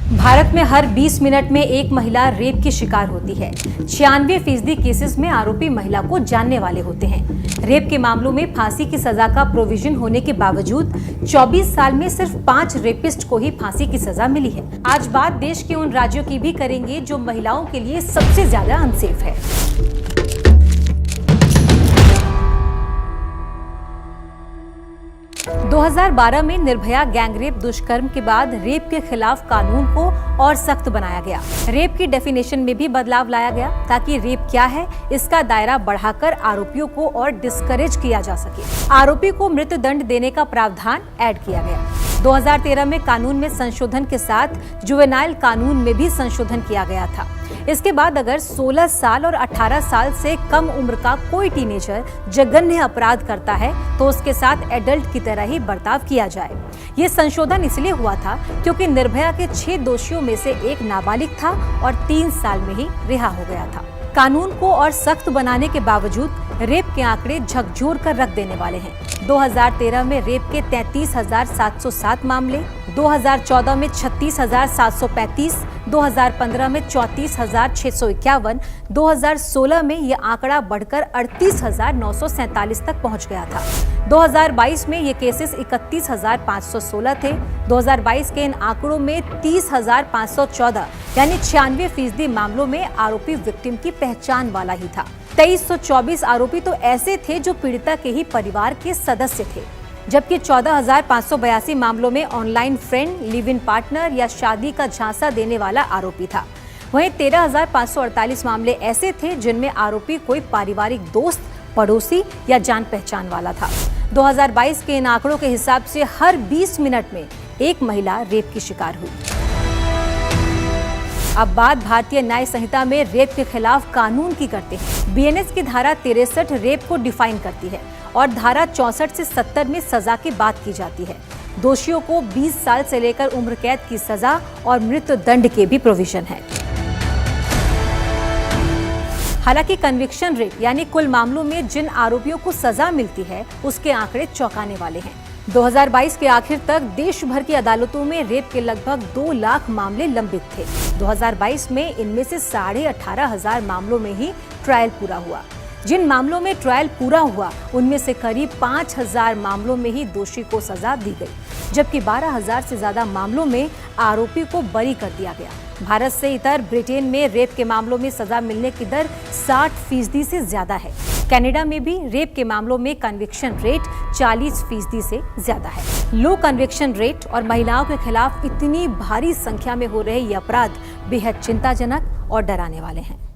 भारत में हर 20 मिनट में एक महिला रेप की शिकार होती है। 96% केसेस में आरोपी महिला को जानने वाले होते हैं। रेप के मामलों में फांसी की सजा का प्रोविजन होने के बावजूद 24 साल में सिर्फ 5 रेपिस्ट को ही फांसी की सजा मिली है। आज बात देश के उन राज्यों की भी करेंगे जो महिलाओं के लिए सबसे ज्यादा अनसेफ है। – 2012 में निर्भया गैंगरेप दुष्कर्म के बाद रेप के खिलाफ कानून को और सख्त बनाया गया। रेप की डेफिनेशन में भी बदलाव लाया गया ताकि रेप क्या है इसका दायरा बढ़ाकर आरोपियों को और डिस्करेज किया जा सके। आरोपी को मृत्युदंड देने का प्रावधान ऐड किया गया। 2013 में कानून में संशोधन के साथ जुवेनाइल कानून में भी संशोधन किया गया था। इसके बाद अगर 16 साल और 18 साल से कम उम्र का कोई टीनेजर जघन्य अपराध करता है तो उसके साथ एडल्ट की तरह ही बर्ताव किया जाए। ये संशोधन इसलिए हुआ था क्योंकि निर्भया के 6 दोषियों में से एक नाबालिग था और 3 साल में ही रिहा हो गया था। कानून को और सख्त बनाने के बावजूद रेप के आंकड़े झकझोर कर रख देने वाले हैं। 2013 में रेप के 33,707 मामले, 2014 में 36,735, 2015 में 34,651, 2016 में यह आंकड़ा बढ़कर 38,947 तक पहुंच गया था। 2022 में ये केसेस 31,516 थे। 2022 के इन आंकड़ों में 30,514 यानी 96% मामलों में आरोपी विक्टिम की पहचान वाला ही था। 2324 आरोपी तो ऐसे थे जो पीड़िता के ही परिवार के सदस्य थे, जबकि 14,582 मामलों में online friend, live in partner या शादी का झांसा देने वाला आरोपी था। वहीं 13,548 मामले ऐसे थे जिनमें आरोपी कोई पारिवारिक दोस्त, पड़ोसी या जान पहचान वाला था। 2022 के इन आंकड़ों के हिसाब से हर 20 मिनट में एक महिला रेप की शिकार हुई। अब बात भारतीय न्याय संहिता में रेप के खिलाफ कानून की करते हैं। बीएनएस की धारा 63 रेप को डिफाइन करती है और धारा 64 से 70 में सजा की बात की जाती है। दोषियों को 20 साल से लेकर उम्र कैद की सजा और मृत्युदंड के भी प्रोविजन है। हालांकि कन्विक्शन रेट यानी कुल मामलों में जिन आरोपियों को सजा मिलती है उसके आंकड़े चौंकाने वाले हैं। 2022 के आखिर तक देश भर की अदालतों में रेप के लगभग 2 लाख मामले लंबित थे। 2022 में इनमें से 18,500 मामलों में ही ट्रायल पूरा हुआ। जिन मामलों में ट्रायल पूरा हुआ उनमें से करीब 5,000 मामलों में ही दोषी को सजा दी गई, जबकि 12,000 से ज्यादा मामलों में आरोपी को बरी कर दिया गया। भारत से इतर ब्रिटेन में रेप के मामलों में सजा मिलने की दर 60% से ज्यादा है। कनाडा में भी रेप के मामलों में कन्विक्शन रेट 40% से ज्यादा है। लो कन्विक्शन रेट और महिलाओं के खिलाफ इतनी भारी संख्या में हो रहे ये अपराध बेहद चिंताजनक और डराने वाले हैं।